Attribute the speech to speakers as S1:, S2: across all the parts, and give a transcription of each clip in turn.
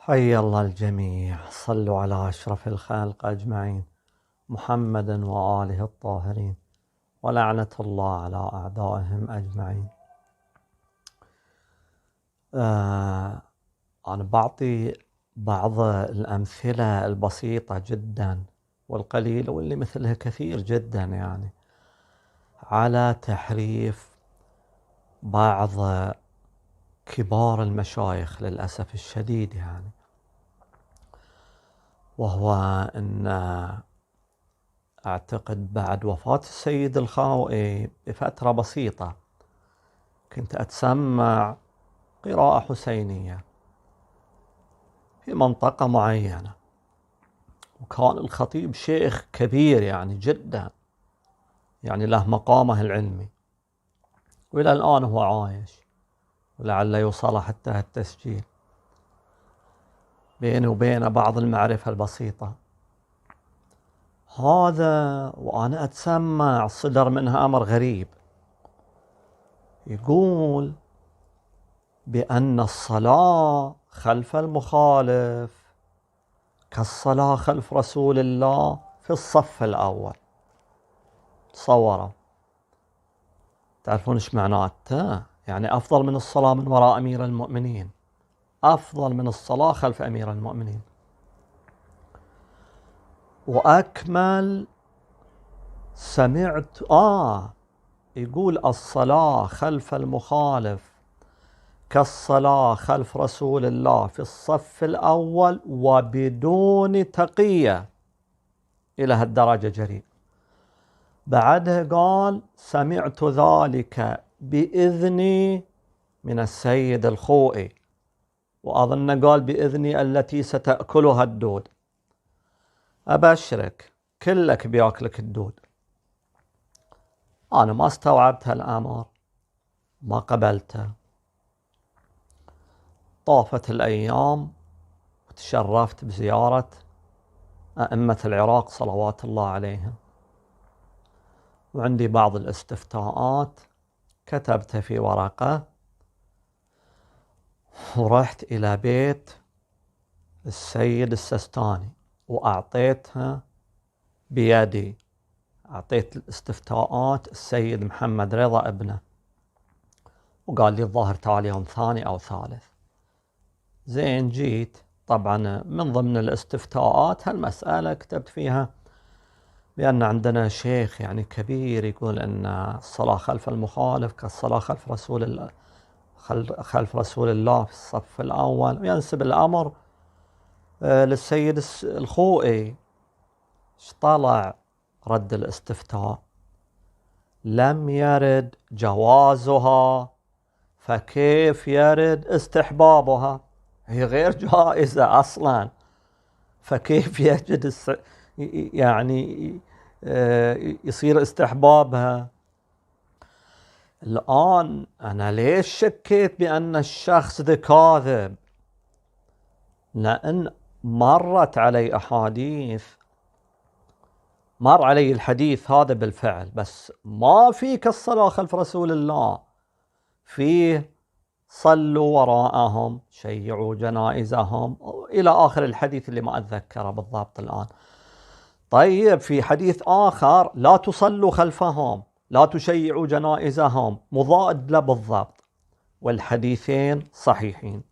S1: حي الله الجميع. صلوا على أشرف الخلق أجمعين محمد وآله الطاهرين، ولعنة الله على أعدائهم أجمعين. أنا بعطي بعض الأمثلة البسيطة جدا والقليلة واللي مثلها كثير جدا، يعني على تحريف بعض كبار المشايخ للأسف الشديد، يعني وهو أن أعتقد بعد وفاة السيد الخاوئي بفترة بسيطة كنت أتسمع قراءة حسينية في منطقة معينة، وكان الخطيب شيخ كبير يعني جدا، يعني له مقامه العلمي، وإلى الآن هو عايش، ولعل يوصل حتى التسجيل بيني وبينه بعض المعرفة البسيطة. هذا وأنا أتسمع صدر منها أمر غريب، يقول بأن الصلاة خلف المخالف كالصلاة خلف رسول الله في الصف الأول. تصوروا، تعرفون ايش معناته؟ يعني أفضل من الصلاة من وراء أمير المؤمنين، أفضل من الصلاة خلف أمير المؤمنين، وأكمل. سمعت يقول الصلاة خلف المخالف كالصلاة خلف رسول الله في الصف الأول وبدون تقية، إلى هالدرجة جريء. بعدها قال سمعت ذلك بإذني من السيد الخوئي، وأظن قال بإذني التي ستأكلها الدود. أبشرك كلك بياكلك الدود. أنا ما استوعبت هالأمر، ما قبلته. طافت الأيام وتشرفت بزيارة أئمة العراق صلوات الله عليهم، وعندي بعض الاستفتاءات كتبتها في ورقة، ورحت إلى بيت السيد السستاني وأعطيتها بيدي. أعطيت الاستفتاءات السيد محمد رضا ابنه، وقال لي الظاهر تعال يوم ثاني أو ثالث. زين، جيت طبعا من ضمن الاستفتاءات هالمسألة كتبت فيها بأن عندنا شيخ يعني كبير يقول أن الصلاة خلف المخالف كالصلاة خلف رسول الله في الصف الأول، وينسب الأمر للسيد الخوئي. ايش طلع رد الاستفتاء؟ لم يرد جوازها، فكيف يرد استحبابها؟ هي غير جائزة أصلا، فكيف يجد يعني يصير استحبابها؟ الآن أنا ليش شكيت بأن الشخص ذا كاذب؟ لأن مرت علي أحاديث، مر علي الحديث هذا بالفعل، بس ما في كالصلاة خلف رسول الله، فيه صلوا وراءهم، شيعوا جنائزهم، إلى آخر الحديث اللي ما أتذكره بالضبط الآن. طيب في حديث آخر لا تصلوا خلفهم، لا تشيعوا جنائزهم، مضاد له بالضبط، والحديثين صحيحين.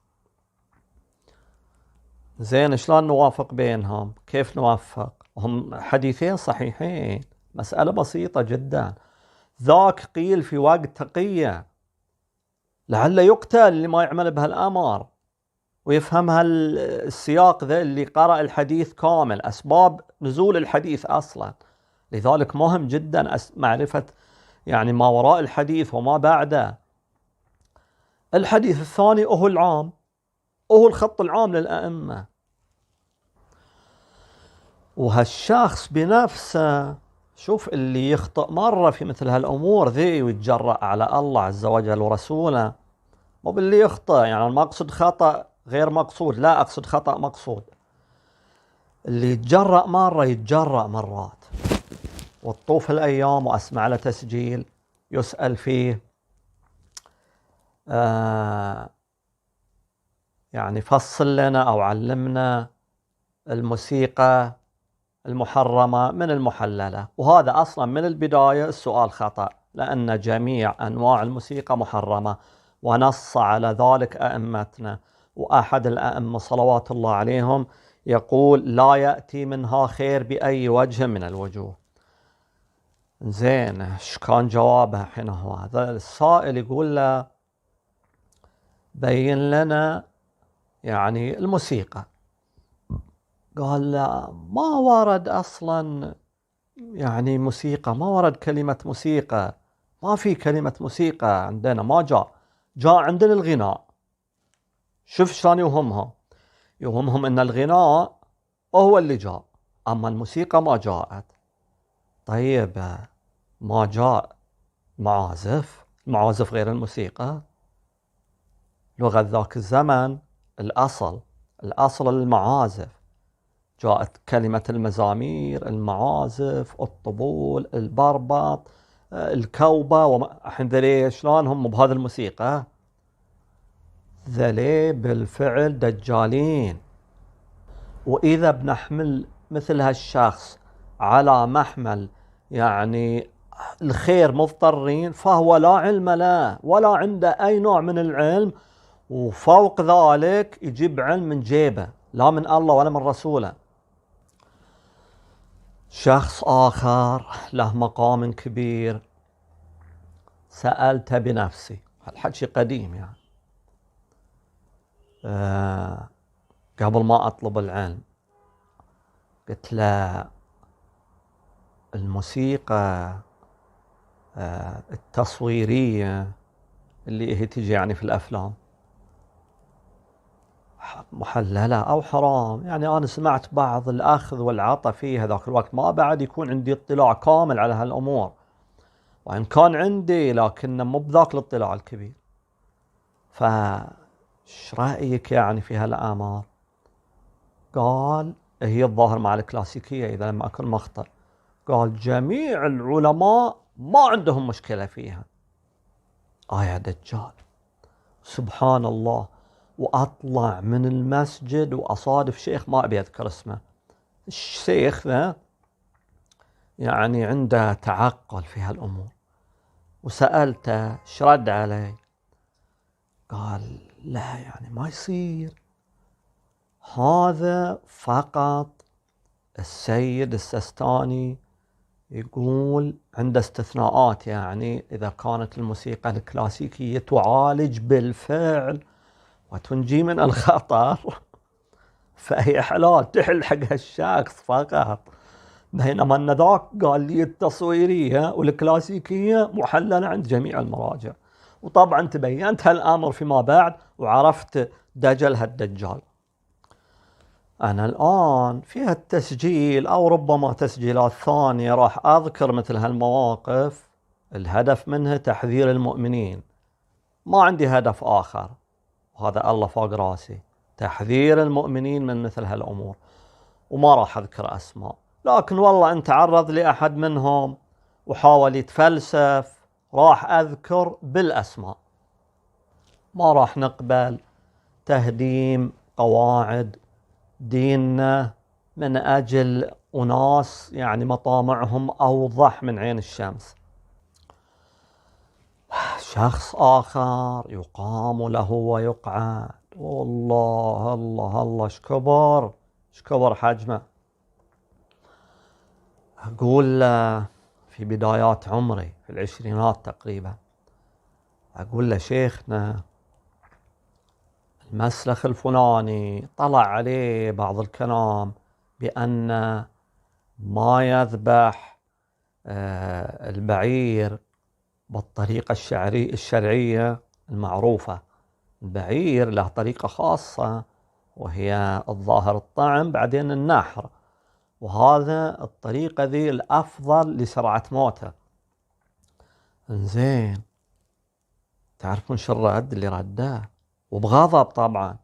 S1: زين، شلون نوافق بينهم؟ كيف نوافق؟ هم حديثين صحيحين، مسألة بسيطة جدا. ذاك قيل في وقت تقية، لعل يقتل اللي ما يعمل بهالأمر ويفهم هالسياق ذا اللي قرأ الحديث كامل، أسباب نزول الحديث أصلا. لذلك مهم جدا معرفة يعني ما وراء الحديث وما بعده. الحديث الثاني هو العام، هو الخط العام للأئمة، وهالشخص بنفسه، شوف اللي يخطئ مرة في مثل هالأمور ذي ويتجرأ على الله عز وجل ورسوله، مو باللي يخطئ يعني ما أقصد خطأ غير مقصود، لا أقصد خطأ مقصود. اللي يتجرأ مرة يتجرأ مرات، وتطوف الأيام وأسمع له تسجيل يسأل فيه يعني فصل لنا أو علمنا الموسيقى المحرمة من المحللة، وهذا أصلا من البداية السؤال خطأ، لأن جميع أنواع الموسيقى محرمة، ونص على ذلك أئمتنا. وأحد الأئمة صلوات الله عليهم يقول لا يأتي منها خير بأي وجه من الوجوه. زين، ايش كان جوابه حين هذا السائل يقول له بين لنا يعني الموسيقى. قال لا، ما ورد أصلا يعني موسيقى، ما ورد كلمة موسيقى، ما في كلمة موسيقى عندنا، ما جاء عندنا الغناء. شوف شلون يوهمهم ان الغناء هو اللي جاء، اما الموسيقى ما جاءت. طيب ما جاء المعازف غير الموسيقى. لغة ذاك الزمن الأصل المعازف، جاءت كلمة المزامير، المعازف، الطبول، البربط، الكوبة، الحين ذلي شلون هم بهذه الموسيقى؟ ذلي بالفعل دجالين. وإذا بنحمل مثل هالشخص على محمل يعني الخير مضطرين، فهو لا علم له ولا عنده أي نوع من العلم، وفوق ذلك يجيب علم من جيبه، لا من الله ولا من رسوله. شخص آخر له مقام كبير سألته بنفسي، هالحكي قديم يعني، قبل ما أطلب العلم، قلت له الموسيقى التصويرية اللي هي تجي يعني في الأفلام محللة أو حرام؟ يعني أنا سمعت بعض الأخذ والعطى فيها ذاك الوقت، ما بعد يكون عندي اطلاع كامل على هالأمور، وإن كان عندي لكن مو بذاك الاطلاع الكبير. فايش رأيك يعني في هالآمار؟ قال هي الظاهر مع الكلاسيكية إذا لم أكن مخطئ، قال جميع العلماء ما عندهم مشكلة فيها. يا دجال، سبحان الله. وأطلع من المسجد وأصادف شيخ ما أبي أذكر اسمه، الشيخ ذا يعني عنده تعقل في هالأمور، وسألته ايش رد علي؟ قال لا، يعني ما يصير، هذا فقط السيد السستاني يقول عنده استثناءات، يعني إذا كانت الموسيقى الكلاسيكية تعالج بالفعل وتنجي من الخطر فهي حلال تحل حق هالشخص فقط، بينما أن ذاك قال لي التصويرية والكلاسيكية محللة عند جميع المراجع. وطبعا تبينت هالأمر فيما بعد وعرفت دجل هالدجال. أنا الآن في هالتسجيل أو ربما تسجيلات ثانية راح أذكر مثل هالمواقف، الهدف منها تحذير المؤمنين، ما عندي هدف آخر، وهذا الله فوق راسي، تحذير المؤمنين من مثل هالأمور. وما راح أذكر أسماء، لكن والله أن تعرض لأحد منهم وحاول يتفلسف راح أذكر بالأسماء. ما راح نقبل تهديم قواعد ديننا من أجل أناس يعني مطامعهم أوضح من عين الشمس. شخص آخر يقام له ويقعد، والله الله الله ايش كبر حجمه. أقول في بدايات عمري في العشرينات تقريبا، أقول له شيخنا المسلخ الفلاني طلع عليه بعض الكلام بأن ما يذبح البعير بالطريقة الشرعية المعروفة. البعير له طريقة خاصة وهي الظاهر الطعم بعدين النحر، وهذا الطريقة ذي الأفضل لسرعة موته. انزين، تعرفون شو الرد اللي رده؟ وبغضب طبعا،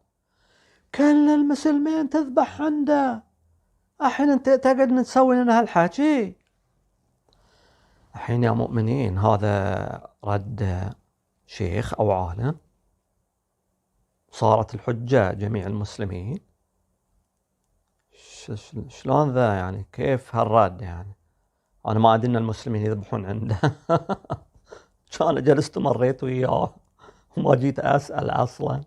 S1: كل المسلمين تذبح عنده، الحين انت تقعد تسوي لنا هالحكي؟ الحين يا مؤمنين هذا رد شيخ أو عالم؟ صارت الحجة جميع المسلمين. شلون ذا يعني؟ كيف هالرد يعني؟ أنا ما أدري أن المسلمين يذبحون عنده. كان جلست مريت وياه وما جيت أسأل أصلا.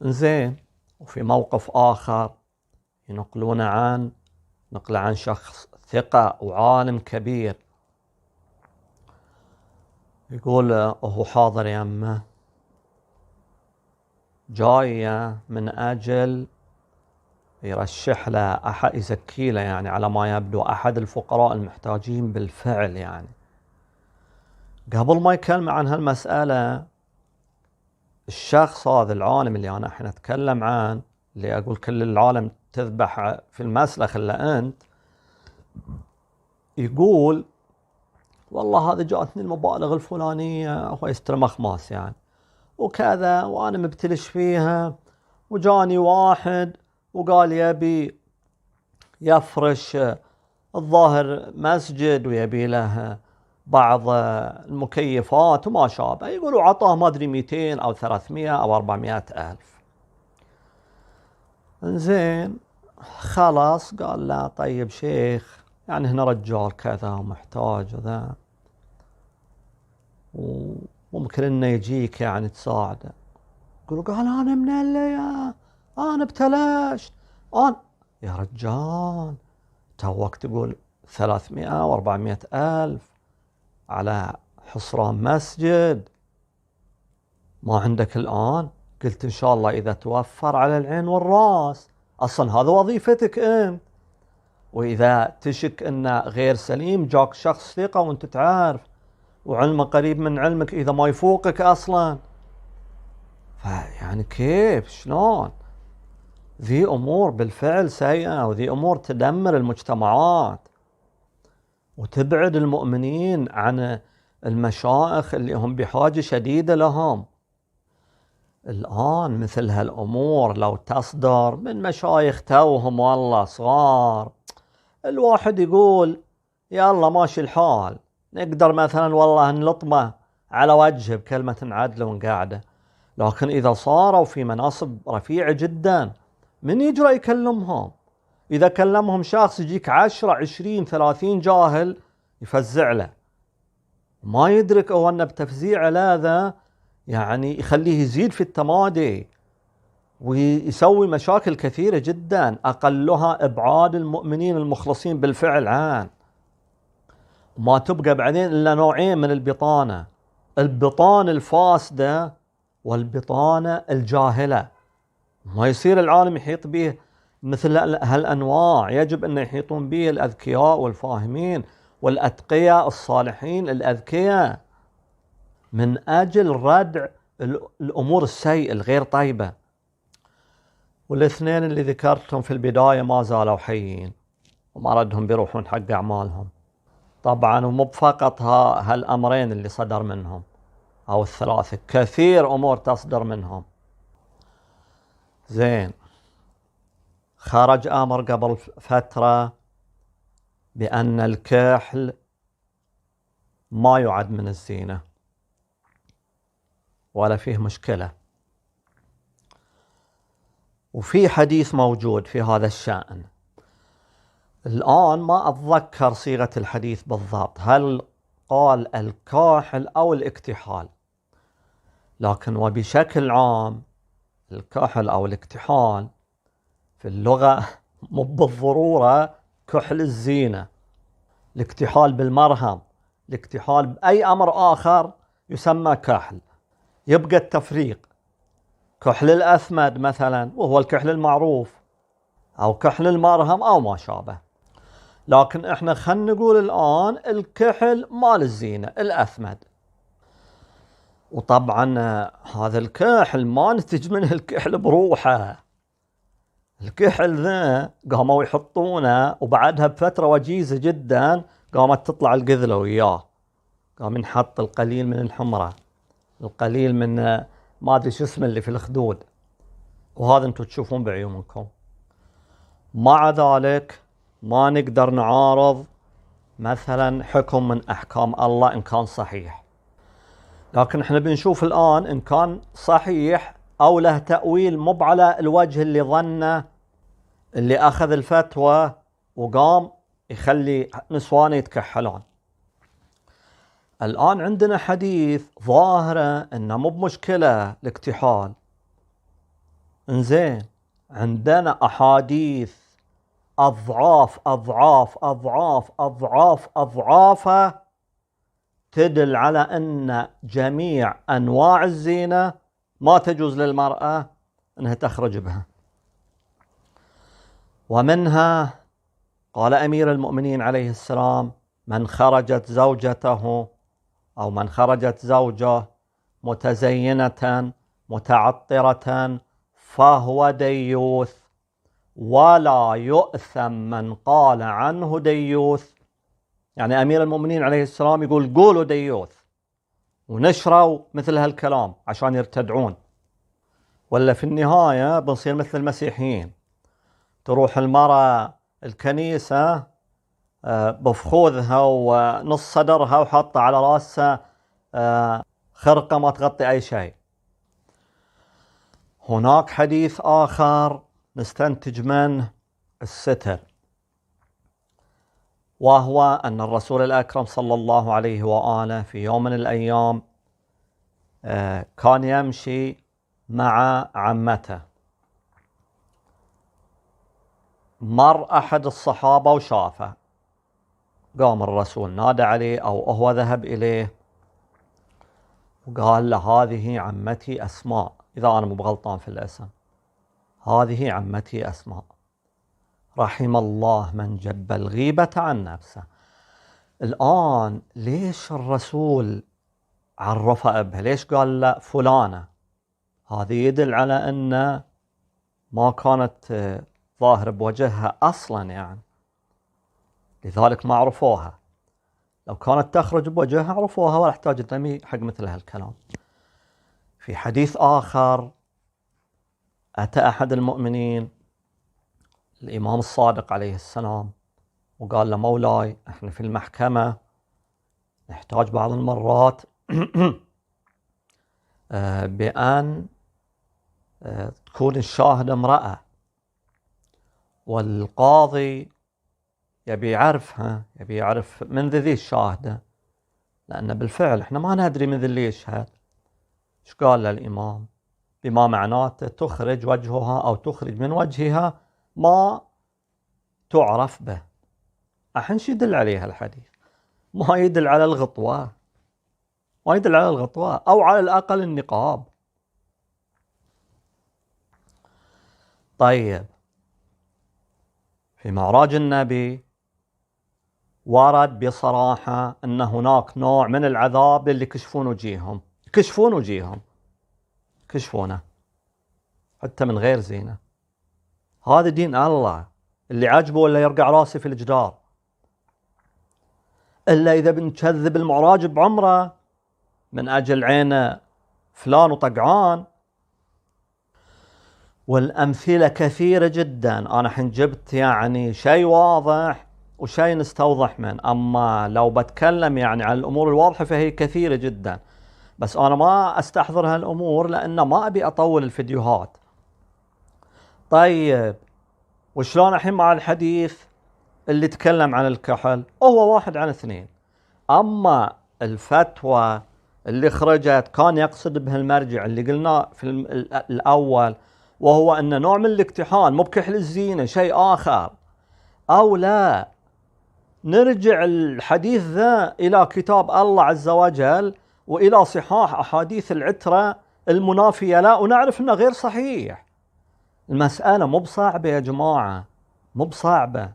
S1: زين. وفي موقف آخر ينقلون نقل عن شخص ثقة وعالم كبير، يقول هو حاضر يمه، جاية من أجل يرشح له أحد، يزكي له يعني على ما يبدو أحد الفقراء المحتاجين بالفعل. يعني قبل ما يكلم عن هالمسألة، الشخص هذا العالم اللي أنا الحين أتكلم عنه، اللي أقول كل العالم تذبح في المسلخ إلا أنت، يقول والله هذا جاتني المبالغ الفلانية، هو يستلم أخماس يعني وكذا، وأنا مبتلش فيها، وجاني واحد وقال يبي يفرش الظاهر مسجد ويبي له بعض المكيفات وما شابه، يقولوا عطاه ما أدري 200 أو 300 أو 400 ألف. زين، خلاص قال لا طيب شيخ، يعني هنا رجال كذا ومحتاج وذا، وممكن انه يجيك يعني تساعده. قال انا من اللي انا ابتلشت، انا يا رجال توك تقول 300 و400 ألف على حصران مسجد، ما عندك الآن؟ قلت إن شاء الله إذا توفر على العين والرأس، أصلا هذا وظيفتك أنت، وإذا تشك أنه غير سليم جاك شخص ثقة وأنت تعرف وعلمه قريب من علمك إذا ما يفوقك أصلا، فيعني كيف شلون؟ ذي أمور بالفعل سيئة، وذي أمور تدمر المجتمعات وتبعد المؤمنين عن المشايخ اللي هم بحاجة شديدة لهم. الآن مثل هالأمور لو تصدر من مشايخ توهم والله صغار، الواحد يقول يلا ماشي الحال، نقدر مثلا والله نلطمه على وجهه بكلمة عدل ونقاعده. لكن إذا صاروا في مناصب رفيعة جدا، من يجرى يكلمهم؟ إذا كلمهم شخص يجيك 10 20 30 جاهل يفزع له، ما يدرك هو أنه بتفزيع له ذا يعني يخليه يزيد في التمادي ويسوي مشاكل كثيرة جدا، أقلها إبعاد المؤمنين المخلصين بالفعل عنه. ما تبقى بعدين إلا نوعين من البطانة: البطانة الفاسدة والبطانة الجاهلة. ما يصير العالم يحيط به مثل هالأنواع، يجب أن يحيطون به الأذكياء والفاهمين والأتقياء الصالحين الأذكياء، من أجل ردع الأمور السيئة الغير طيبة. والاثنين اللي ذكرتهم في البداية ما زالوا حيين وما ردهم بيروحون حق أعمالهم طبعا، ومو فقط هالأمرين اللي صدر منهم أو الثلاثة، كثير أمور تصدر منهم. زين، خرج أمر قبل فترة بأن الكحل ما يعد من الزينة ولا فيه مشكلة، وفي حديث موجود في هذا الشأن. الآن ما أتذكر صيغة الحديث بالضبط، هل قال الكاحل أو الاكتحال، لكن وبشكل عام الكحل أو الاكتحال في اللغة مو بالضرورة كحل الزينة. الاكتحال بالمرهم، الاكتحال بأي أمر آخر يسمى كحل. يبقى التفريق: كحل الأثمد مثلا وهو الكحل المعروف، أو كحل المرهم أو ما شابه. لكن احنا خلينا نقول الآن الكحل مال الزينة الأثمد. وطبعا هذا الكحل ما نتج منه الكحل بروحه، الكحل ذا قاموا يحطونه وبعدها بفترة وجيزة جدا قامت تطلع القذلة وياه، قام نحط القليل من الحمرة، القليل من ما أدري شو اسمه اللي في الخدود، وهذا انتم تشوفون بعيونكم. مع ذلك ما نقدر نعارض مثلا حكم من أحكام الله إن كان صحيح، لكن احنا بنشوف الآن إن كان صحيح أو له تأويل مو على الوجه اللي ظنه اللي أخذ الفتوى وقام يخلي نسوانه يتكحلون. الآن عندنا حديث ظاهرة أنه مو بمشكلة الاكتحال، انزين عندنا أحاديث أضعاف أضعاف أضعاف أضعاف أضعاف تدل على أن جميع أنواع الزينة ما تجوز للمرأة أنها تخرج بها. ومنها قال أمير المؤمنين عليه السلام: من خرجت زوجته أو من خرجت زوجة متزينة متعطرة فهو ديوث، ولا يؤثم من قال عنه ديوث. يعني أمير المؤمنين عليه السلام يقول قولوا ديوث ونشروا مثل هالكلام عشان يرتدعون، ولا في النهاية بنصير مثل المسيحيين، تروح المرأة الكنيسة بفخوذها ونص صدرها وحاطة على راسها خرقة ما تغطي أي شيء. هناك حديث آخر نستنتج منه الستر، وهو أن الرسول الأكرم صلى الله عليه وآله في يوم من الأيام كان يمشي مع عمته، مر أحد الصحابة وشافه، قام الرسول نادى عليه أو هو ذهب إليه وقال له: هذه عمتي أسماء، إذا أنا مو بغلطان في الاسم، هذه عمتي أسماء، رحم الله من جب الغيبة عن نفسه. الآن ليش الرسول عرفه بها؟ ليش قال له فلانة؟ هذا يدل على أن ما كانت ظاهر بوجهها أصلا، يعني لذلك ما عرفوها. لو كانت تخرج بوجهها عرفوها ولا احتاج النبي حق مثل هالكلام. في حديث آخر أتى أحد المؤمنين الإمام الصادق عليه السلام وقال له: مولاي، احنا في المحكمة نحتاج بعض المرات بأن تكون الشاهد امرأة، والقاضي يبي يعرفها، يبي يعرف من ذي الشاهدة، لأن بالفعل احنا ما ندري من ذي اللي يشهد. ايش قال له الإمام؟ بما معناته تخرج وجهها أو تخرج من وجهها ما تعرف به. الحين شو يدل عليها الحديث؟ ما يدل على الغطوة، ما يدل على الغطوة، أو على الأقل النقاب. طيب، في معراج النبي ورد بصراحة أن هناك نوع من العذاب للي يكشفون وجيههم، يكشفون وجيههم، يكشفونه حتى من غير زينة. هذا دين الله، اللي عجبه ولا يرقع راسي في الجدار. إلا إذا بنكذب المعراج بعمره من أجل عينه فلان وطقعان. والأمثلة كثيرة جدا. أنا حين جبت يعني شيء واضح وشيء نستوضح منه، أما لو بتكلم يعني عن الأمور الواضحة فهي كثيرة جدا، بس أنا ما أستحضر هالأمور لأن ما أبي أطول الفيديوهات. طيب، وشلون الحين مع الحديث اللي تكلم عن الكحل؟ هو واحد عن اثنين. أما الفتوى اللي خرجت كان يقصد بها المرجع اللي قلنا في الأول، وهو أن نوع من الاكتحال مو بكحل الزينة، شيء آخر. أو لا، نرجع الحديث ذا إلى كتاب الله عز وجل وإلى صحاح أحاديث العترة المنافية لا، ونعرف أنه غير صحيح. المسألة مو بصعبة يا جماعة، مو بصعبة،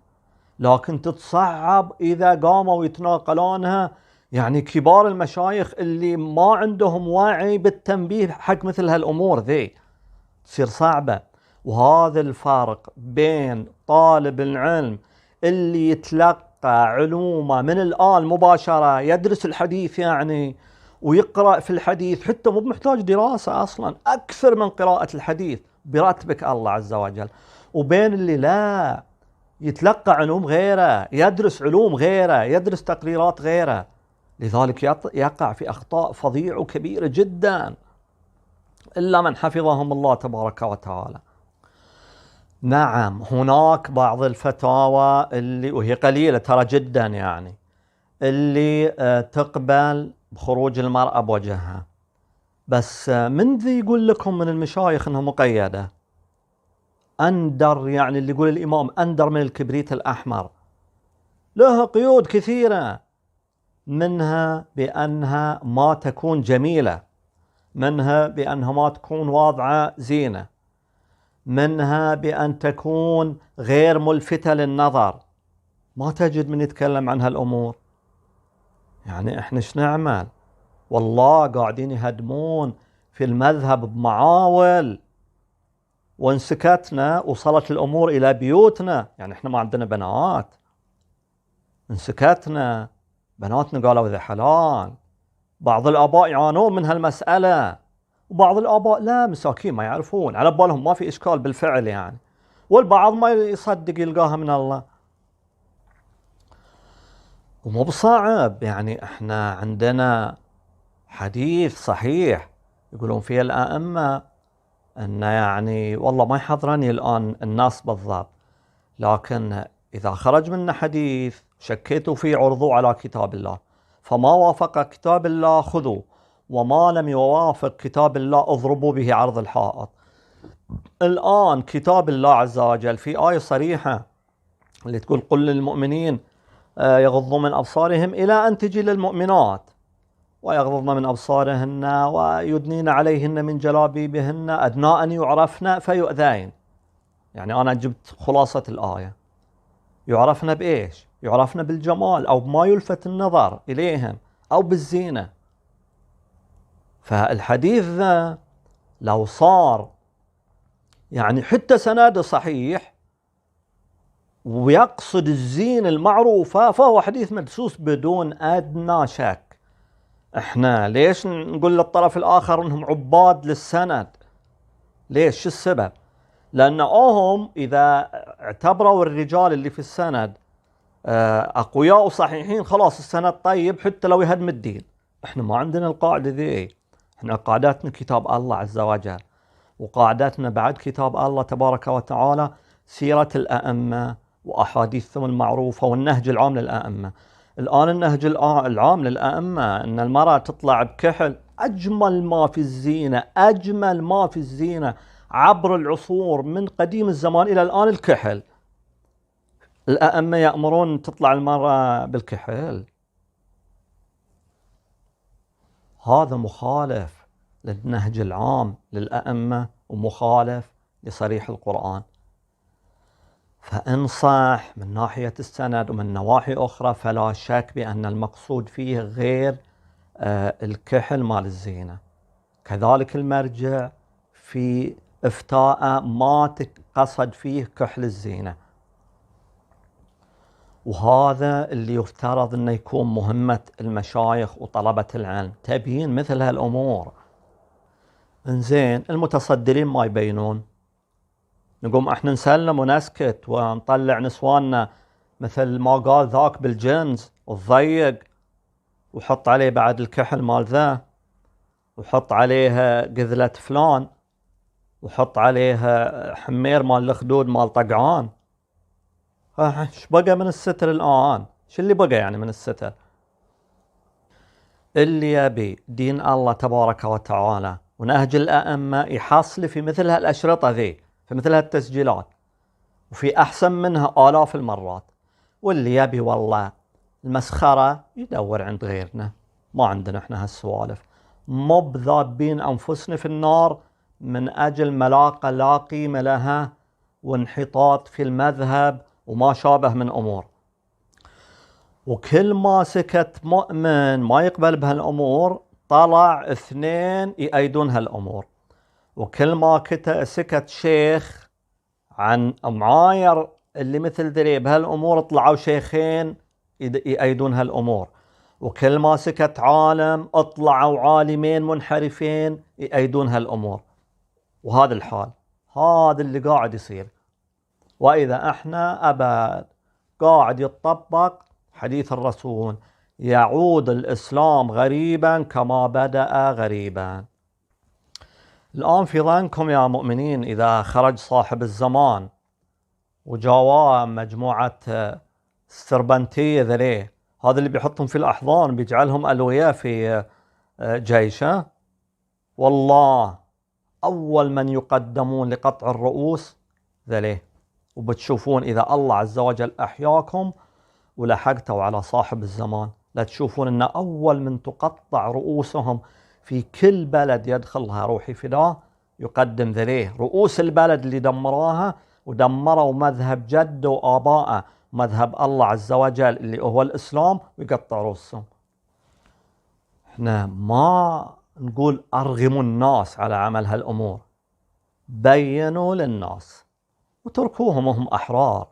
S1: لكن تتصعب إذا قاموا يتناقلونها يعني كبار المشايخ اللي ما عندهم وعي بالتنبيه حق مثل هالأمور ذي، تصير صعبة. وهذا الفرق بين طالب العلم اللي يتلقى علومه من الآن مباشرة، يدرس الحديث يعني ويقرأ في الحديث، حتى مو محتاج دراسة أصلا، أكثر من قراءة الحديث براتبك الله عز وجل، وبين اللي لا يتلقى علوم غيره، يدرس علوم غيره، يدرس تقريرات غيره، لذلك يقع في أخطاء فظيعة وكبيرة جدا. إلا من حفظهم الله تبارك وتعالى. نعم هناك بعض الفتاوى اللي وهي قليلة ترى جدا يعني اللي تقبل بخروج المرأة بوجهها، بس من ذي يقول لكم من المشايخ انها مقيدة؟ أندر يعني اللي يقول الإمام أندر من الكبريت الأحمر، لها قيود كثيرة، منها بأنها ما تكون جميلة، منها بأنها ما تكون واضعة زينة، منها بأن تكون غير ملفتة للنظر. ما تجد من يتكلم عن هالأمور. يعني احنا ايش نعمل؟ والله قاعدين يهدمون في المذهب بمعاول، وان سكتنا وصلت الأمور إلى بيوتنا. يعني احنا ما عندنا بنات، ان سكتنا بناتنا قالوا ذا حلال. بعض الآباء يعانون من هالمسألة، وبعض الآباء لا، مساكين ما يعرفون، على بالهم ما في إشكال بالفعل يعني، والبعض ما يصدق يلقاها من الله. ومو بصعب يعني، احنا عندنا حديث صحيح يقولون فيه الأئمة أن يعني والله ما يحضرني الآن الناس بالضبط، لكن إذا خرج منا حديث شكيتوا فيه عرضوا على كتاب الله، فما وافق كتاب الله خذوا، وما لم يوافق كتاب الله اضربوا به عرض الحائط. الآن كتاب الله عز وجل في آية صريحة اللي تقول قل للمؤمنين يغضوا من أبصارهم إلى أن تجي للمؤمنات ويغضضن من أبصارهن ويدنين عليهن من جلابيبهن أدنى أن يعرفن فيؤذين. يعني أنا جبت خلاصة الآية. يعرفن بإيش؟ يعرفن بالجمال أو بما يلفت النظر إليهم أو بالزينة. فالحديث ذا لو صار يعني حتى سناده صحيح ويقصد الزينة المعروفة فهو حديث مدسوس بدون أدنى شك. احنا ليش نقول للطرف الآخر انهم عباد للسند؟ ليش؟ شو السبب؟ لأنهم إذا اعتبروا الرجال اللي في السند أقوياء وصحيحين خلاص السند طيب حتى لو يهدم الدين. احنا ما عندنا القاعدة ذي. احنا قاعدتنا كتاب الله عز وجل، وقاعدتنا بعد كتاب الله تبارك وتعالى سيرة الأئمة وأحاديثهم المعروفة والنهج العام للأئمة. الآن النهج العام للأئمة أن المرأة تطلع بكحل، أجمل ما في الزينة، أجمل ما في الزينة عبر العصور من قديم الزمان إلى الآن الكحل. الأئمة يأمرون تطلع المرأة بالكحل؟ هذا مخالف للنهج العام للأئمة ومخالف لصريح القرآن. فإن صح من ناحية السند ومن نواحي أخرى فلا شك بأن المقصود فيه غير الكحل مال الزينة. كذلك المرجع في إفتاء ما قصد فيه كحل الزينة، وهذا اللي يفترض أنه يكون مهمة المشايخ وطلبة العلم، تبيين مثل هالأمور. إنزين المتصدرين ما يبينون، نقوم احنا نسلم ونسكت ونطلع نسواننا مثل ما قال ذاك بالجنز والضيق، وحط عليه بعد الكحل مال ذا، وحط عليها قذلة فلان، وحط عليها حمير مال الخدود مال طقعان. ايش بقى من الستر الآن؟ شو اللي بقى يعني من الستر؟ اللي يبي دين الله تبارك وتعالى ونهج الأئمة يحصل في مثل هالأشرطة ذي، في مثل هالتسجيلات، وفي أحسن منها آلاف المرات. واللي يبي والله المسخرة يدور عند غيرنا، ما عندنا احنا هالسوالف. مو بذابين أنفسنا في النار من أجل ملاقة لا قيمة لها وانحطاط في المذهب وما شابه من أمور. وكل ما سكت مؤمن ما يقبل بهالأمور طلع اثنين يأيدون هالأمور، وكل ما سكت شيخ عن معاير اللي مثل ذري بهالأمور طلعوا شيخين يأيدون هالأمور، وكل ما سكت عالم اطلعوا عالمين منحرفين يأيدون هالأمور. وهذا الحال، هذا اللي قاعد يصير. وإذا احنا أبد قاعد يتطبق حديث الرسول يعود الإسلام غريبا كما بدأ غريبا. الآن في ظنكم يا مؤمنين إذا خرج صاحب الزمان وجاواه مجموعة السربنتية ذليه، هذا اللي بيحطهم في الأحضان بيجعلهم ألوية في جيشه، والله أول من يقدمون لقطع الرؤوس ذليه. وبتشوفون إذا الله عز وجل أحياكم ولحقتوا على صاحب الزمان، لا تشوفون أن أول من تقطع رؤوسهم في كل بلد يدخلها روحي فداه يقدم ذليه رؤوس البلد اللي دمراها ودمروا مذهب جده وآبائه، مذهب الله عز وجل اللي هو الإسلام، ويقطع رؤوسهم. احنا ما نقول أرغموا الناس على عمل هالأمور، بينوا للناس وتركوهم وهم أحرار.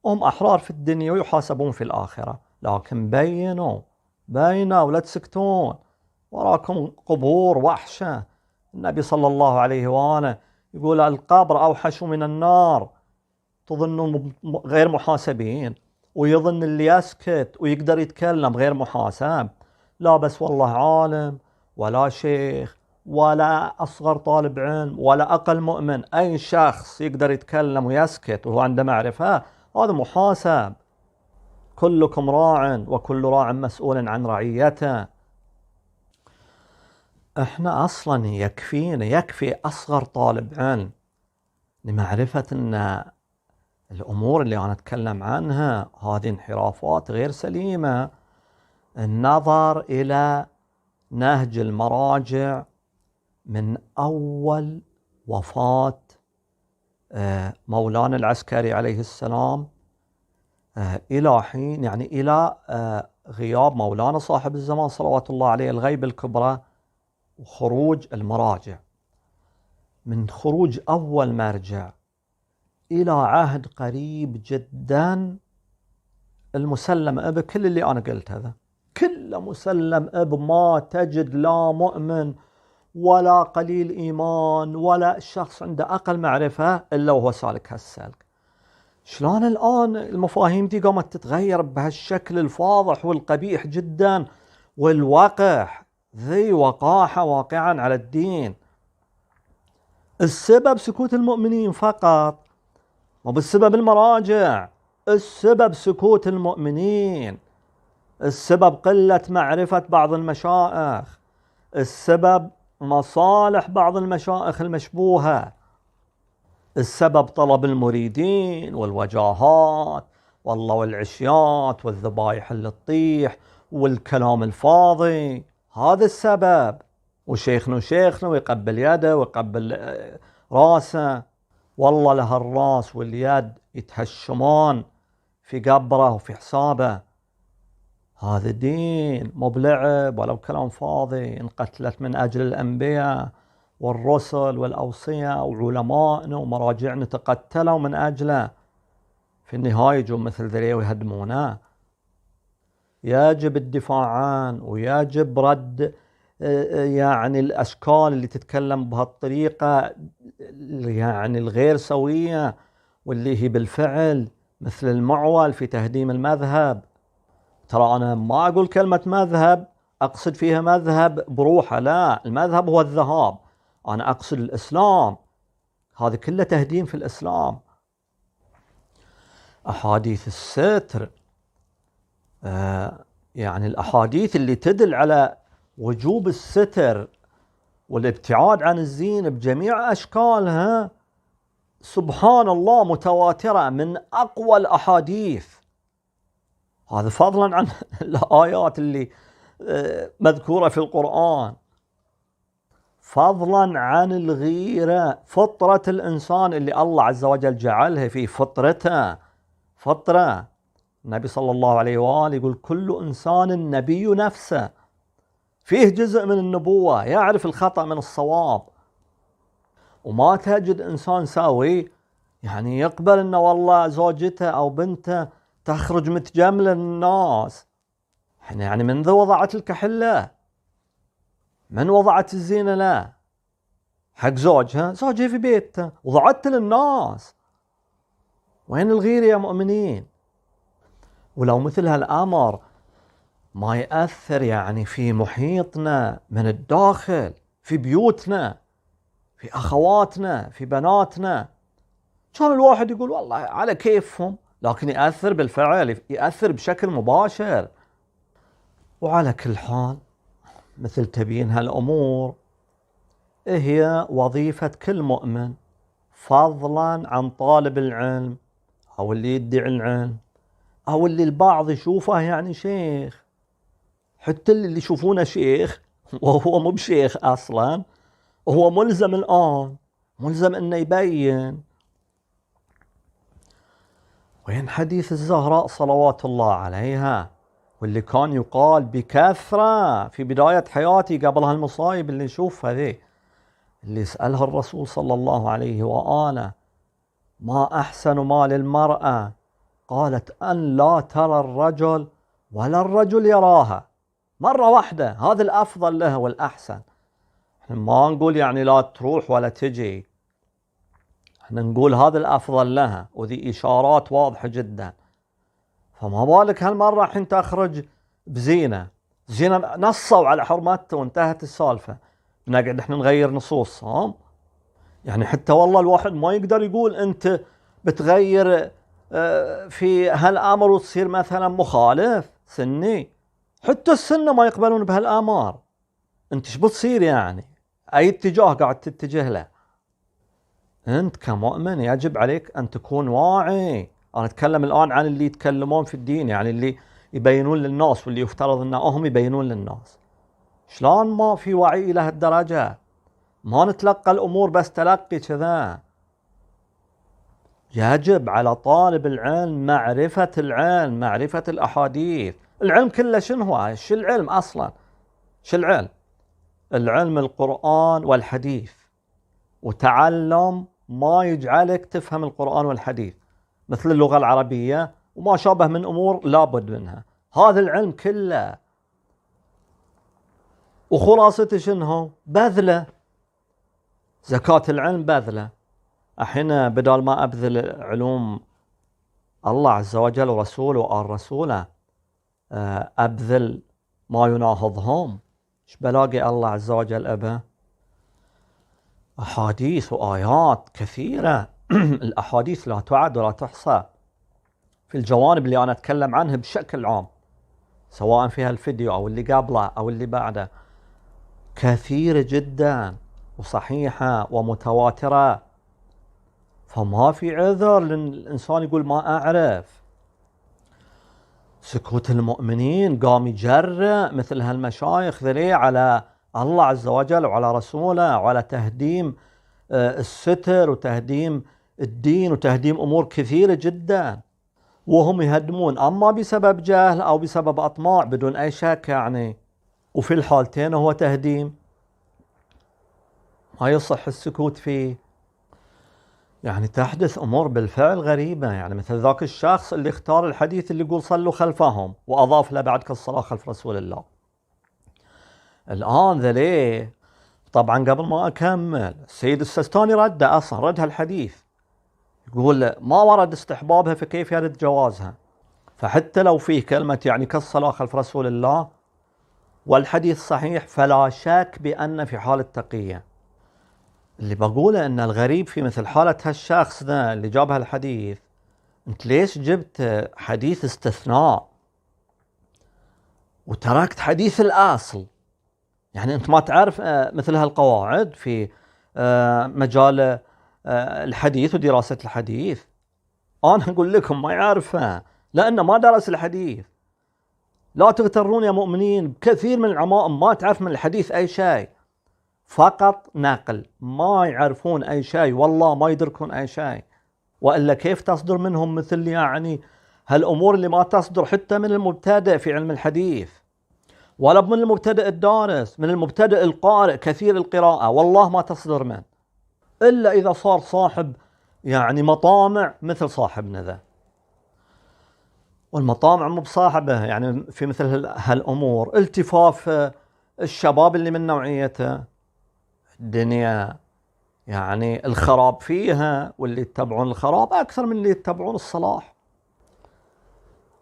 S1: هم أحرار في الدنيا ويحاسبون في الآخرة، لكن بينوا ولا تسكتون. وراكم قبور وحشة. النبي صلى الله عليه وآله يقول القبر أوحش من النار. تظنون غير محاسبين، ويظن اللي يسكت ويقدر يتكلم غير محاسب. لا بس والله عالم ولا شيخ ولا أصغر طالب علم ولا أقل مؤمن، أي شخص يقدر يتكلم ويسكت وهو عنده معرفة هذا محاسب. كلكم راع وكل راع مسؤول عن رعيته. احنا أصلا يكفي أصغر طالب علم لمعرفة أن الأمور اللي أنا أتكلم عنها هذه انحرافات غير سليمة. النظر إلى نهج المراجع من أول وفاة مولانا العسكري عليه السلام إلى حين، يعني إلى غياب مولانا صاحب الزمان صلوات الله عليه الغيبة الكبرى، وخروج المراجع. من خروج أول مرجع إلى عهد قريب جدا المسلم بكل اللي أنا قلت هذا، كله مسلم ما تجد لا مؤمن ولا قليل إيمان ولا شخص عنده أقل معرفة إلا وهو سالك هالسلك. شلون الآن المفاهيم دي قامت تتغير بهالشكل الفاضح والقبيح جدا والوقح، ذي وقاحة واقعا على الدين. السبب سكوت المؤمنين فقط، مو بالسبب المراجع. السبب سكوت المؤمنين، السبب قلة معرفة بعض المشائخ، السبب مصالح بعض المشائخ المشبوهة، السبب طلب المريدين والوجاهات والله والعشيات والذبايح اللي تطيح والكلام الفاضي. هذا السبب. وشيخنا ويقبل يده ويقبل راسه، والله له الراس واليد يتهشمان في قبره وفي حسابه. هذا دين مو بلعب ولا بكلام فاضي. انقتلت من أجل الأنبياء والرسل والأوصياء وعلمائنا ومراجعنا تقتلوا من أجله، في النهاية يجون مثل ذريه ويهدمونه. يجب الدفاع عنه ويجب رد يعني الأشكال اللي تتكلم بهالطريقة يعني الغير سوية واللي هي بالفعل مثل المعول في تهديم المذهب. ترى أنا ما أقول كلمة مذهب أقصد فيها مذهب بروحه، لا، المذهب هو الذهاب. أنا أقصد الإسلام، هذا كله تهديم في الإسلام. أحاديث الستر، يعني الأحاديث اللي تدل على وجوب الستر والابتعاد عن الزين بجميع أشكالها، سبحان الله متواترة من أقوى الأحاديث. هذا فضلا عن الآيات اللي مذكورة في القرآن، فضلا عن الغيرة. فطرة الإنسان اللي الله عز وجل جعلها في فطرته فطرة. النبي صلى الله عليه وآله يقول كل إنسان نبي نفسه، فيه جزء من النبوة، يعرف الخطأ من الصواب. وما تجد إنسان سوي يعني يقبل أنه والله زوجته أو بنته تخرج متجملة للناس. يعني منذ وضعت الكحلة، من وضعت الزينة لا حق زوجها في بيته وضعت للناس. وين الغيرة يا مؤمنين؟ ولو مثل هالأمر ما يأثر يعني في محيطنا من الداخل، في بيوتنا، في أخواتنا، في بناتنا. كان الواحد يقول والله على كيفهم، لكن يأثر بالفعل، يأثر بشكل مباشر. وعلى كل حال مثل تبيين هالأمور هي وظيفة كل مؤمن، فضلا عن طالب العلم أو اللي يدعي العلم أو اللي البعض يشوفه يعني شيخ. حتى اللي يشوفونه شيخ وهو مو بشيخ أصلا، وهو ملزم الآن، ملزم أنه يبين. وين حديث الزهراء صلوات الله عليها، واللي كان يقال بكثرة في بداية حياتي قبل هالمصايب اللي نشوفها ذي، اللي يسألها الرسول صلى الله عليه وآله: ما أحسن ما للمرأة؟ قالت: أن لا ترى الرجل ولا الرجل يراها. مرة واحدة، هذا الأفضل لها والأحسن. ما نقول يعني لا تروح ولا تجي، احنا نقول هذا الأفضل لها، وذي إشارات واضحة جدا. فما بالك هالمرة حين تخرج بزينة، زينة نصوا على حرمته وانتهت السالفة، نقعد احنا نغير نصوص. يعني حتى والله الواحد ما يقدر يقول انت بتغير في هالامر وتصير مثلا مخالف سني. حتى السنة ما يقبلون بهالامر. انت ايش بتصير يعني؟ اي اتجاه قاعد تتجه له؟ انت كمؤمن يجب عليك ان تكون واعي. انا اتكلم الان عن اللي يتكلمون في الدين، يعني اللي يبينون للناس واللي يفترض انهم يبينون للناس. شلون ما في وعي الى هالدرجة؟ ما نتلقى الامور بس تلقي كذا. يجب على طالب العلم معرفة العلم، معرفة الاحاديث. العلم كله شنو هو؟ شو العلم اصلا؟ شو العلم؟ العلم القرآن والحديث، وتعلم ما يجعلك تفهم القرآن والحديث، مثل اللغة العربية وما شابه من أمور لابد منها. هذا العلم كله. وخلاصته شنو؟ بذله. زكاة العلم بذله. أحيانا بدل ما أبذل علوم الله عز وجل ورسوله وآل رسوله، أبذل ما يناهضهم. ايش بلاقي الله عز وجل أبه؟ أحاديث وآيات كثيرة. الأحاديث لا تعد ولا تحصى في الجوانب اللي أنا أتكلم عنها بشكل عام، سواء فيها الفيديو أو اللي قبله أو اللي بعده، كثيرة جدا وصحيحة ومتواترة. فما في عذر للإنسان يقول ما أعرف. سكوت المؤمنين قام يجرأ مثل هالمشايخ ذري على الله عز وجل وعلى رسوله وعلى تهديم الستر وتهديم الدين وتهديم أمور كثيرة جدا، وهم يهدمون أما بسبب جهل أو بسبب أطماع بدون أي شك يعني. وفي الحالتين هو تهديم ما يصح السكوت فيه. يعني تحدث أمور بالفعل غريبة، يعني مثل ذاك الشخص اللي اختار الحديث اللي يقول صلوا خلفهم وأضاف له بعد كالصلاة خلف رسول الله. الآن ذلي طبعا قبل ما أكمل، السيد السستاني رد هالحديث، يقول ما ورد استحبابها فكيف يرد جوازها. فحتى لو فيه كلمة يعني كالصلاة خلف رسول الله والحديث صحيح، فلا شك بأن في حالة تقية. اللي بقوله أن الغريب في مثل حالة هالشخص ذا اللي جاب هالحديث، أنت ليش جبت حديث استثناء وتركت حديث الأصل؟ يعني أنت ما تعرف مثل هالقواعد في مجال الحديث ودراسة الحديث؟ أنا أقول لكم ما يعرفها لأنه ما درس الحديث. لا تغترون يا مؤمنين، كثير من العمائم ما تعرف من الحديث أي شيء، فقط نقل، ما يعرفون أي شيء، والله ما يدركون أي شيء. وإلا كيف تصدر منهم مثل يعني هالأمور اللي ما تصدر حتى من المبتدئ في علم الحديث، ولا من المبتدئ الدارس، من المبتدئ القارئ كثير القراءة، والله ما تصدر منه إلا إذا صار صاحب يعني مطامع مثل صاحبنا ذا. والمطامع مو بصاحبه يعني في مثل هالأمور، التفاف الشباب اللي من نوعيته، الدنيا يعني الخراب فيها، واللي يتبعون الخراب أكثر من اللي يتبعون الصلاح.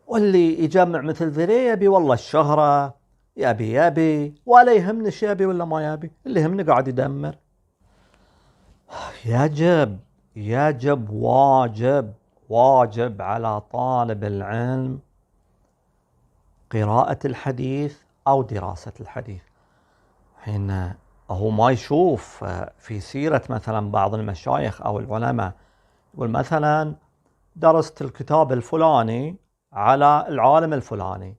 S1: واللي يجمع مثل ذري يبي والله الشهرة يبي ولا يهمني ايش يبي ولا ما يبي، اللي يهمني قاعد يدمر. يجب واجب على طالب العلم قراءة الحديث أو دراسة الحديث. حين هو ما يشوف في سيرة مثلا بعض المشايخ أو العلماء يقول مثلا درست الكتاب الفلاني على العالم الفلاني،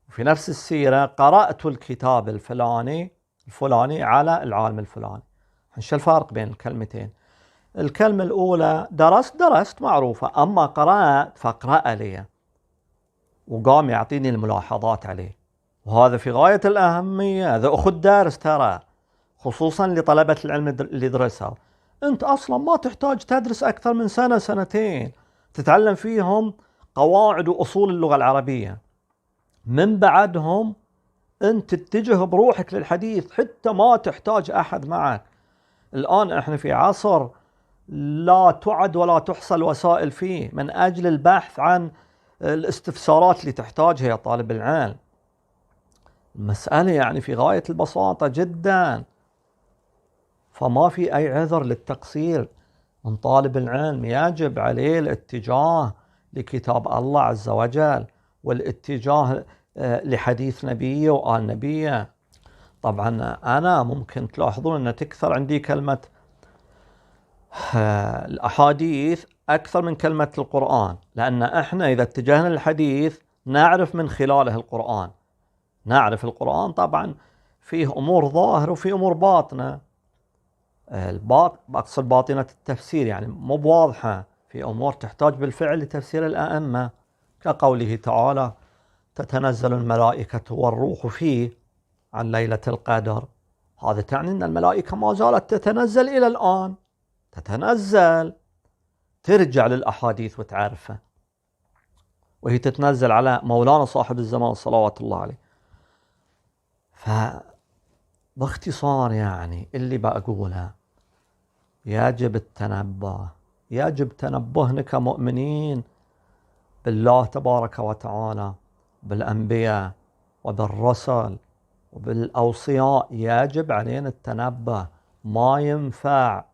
S1: في نفس السيرة قرأت الكتاب الفلاني على العالم الفلاني. شو الفرق بين الكلمتين؟ الكلمة الأولى درست معروفة، أما قرأت فقرأ لي وقام يعطيني الملاحظات عليه، وهذا في غاية الأهمية. هذا أخذ دارس ترى، خصوصا لطلبة العلم اللي درسها. أنت أصلا ما تحتاج تدرس أكثر من سنة سنتين تتعلم فيهم قواعد وأصول اللغة العربية، من بعدهم أنت تتجه بروحك للحديث حتى ما تحتاج أحد معك. الآن إحنا في عصر لا تعد ولا تحصى الوسائل فيه من أجل البحث عن الاستفسارات اللي تحتاجها يا طالب العلم. المسألة يعني في غاية البساطة جدا، فما في أي عذر للتقصير من طالب العلم. يجب عليه الاتجاه لكتاب الله عز وجل والاتجاه لحديث نبيه وآل نبيه. طبعا أنا ممكن تلاحظون أن تكثر عندي كلمة الأحاديث أكثر من كلمة القرآن، لأن إحنا إذا اتجهنا للحديث نعرف من خلاله القرآن. نعرف القرآن طبعا فيه أمور ظاهرة وفيه أمور باطنة. أقصد باطنة التفسير، يعني مو بواضحة، في أمور تحتاج بالفعل لتفسير الأئمة، كقوله تعالى تتنزل الملائكة والروح فيه عن ليلة القدر. هذا تعني أن الملائكة ما زالت تتنزل إلى الآن، تتنزل، ترجع للأحاديث وتعرفها، وهي تتنزل على مولانا صاحب الزمان صلوات الله عليه. باختصار يعني اللي بقوله يجب التنبه، يجب تنبهنا كمؤمنين بالله تبارك وتعالى، بالأنبياء وبالرسل وبالأوصياء. يجب علينا التنبه، ما ينفع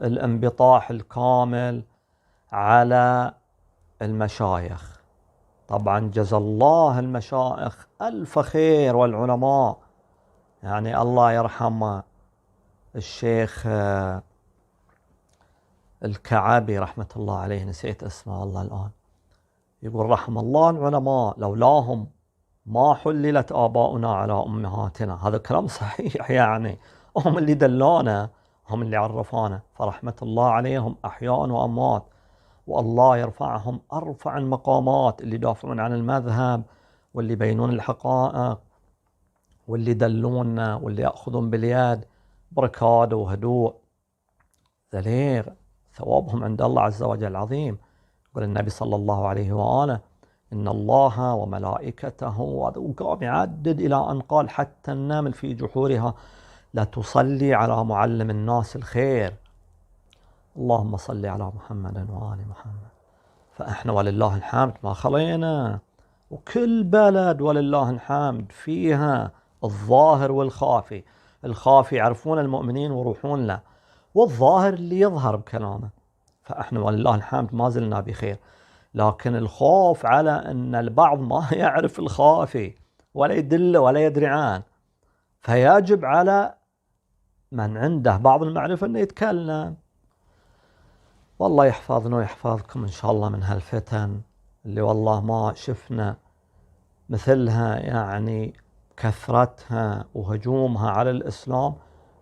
S1: الانبطاح الكامل على المشايخ. طبعا جزا الله المشايخ ألف خير والعلماء، يعني الله يرحم الشيخ الكعبي رحمة الله عليه، نسيت اسمه والله الآن، يقول رحم الله العلماء لولاهم ما حللت آباؤنا على أمهاتنا. هذا كلام صحيح، يعني هم اللي دلونا، هم اللي عرفانا، فرحمة الله عليهم أحياء وأموات، والله يرفعهم أرفع المقامات، اللي يدافعون عن المذهب واللي يبينون الحقائق واللي دلونا واللي يأخذون باليد بركاد وهدوء. ذليل ثوابهم عند الله عز وجل عظيم. يقول النبي صلى الله عليه وآله إن الله وملائكته، وقام يعدد إلى أن قال حتى النمل في جحورها لا تصلي على معلم الناس الخير. اللهم صل على محمد وآل محمد. فإحنا ولله الحمد ما خلينا، وكل بلد ولله الحمد فيها الظاهر والخافي. الخافي يعرفون المؤمنين ويروحون له، والظاهر اللي يظهر بكلامه. فإحنا ولله الحمد ما زلنا بخير، لكن الخوف على أن البعض ما يعرف الخافي ولا يدل ولا يدري عنه، فيجب على من عنده بعض المعرفة أنه يتكلم. والله يحفظنا ويحفظكم إن شاء الله من هالفتن اللي والله ما شفنا مثلها، يعني كثرتها وهجومها على الإسلام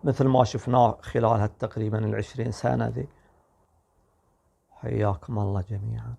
S1: مثل ما شفناه خلال تقريبا 20 سنة ذي. حياكم الله جميعا.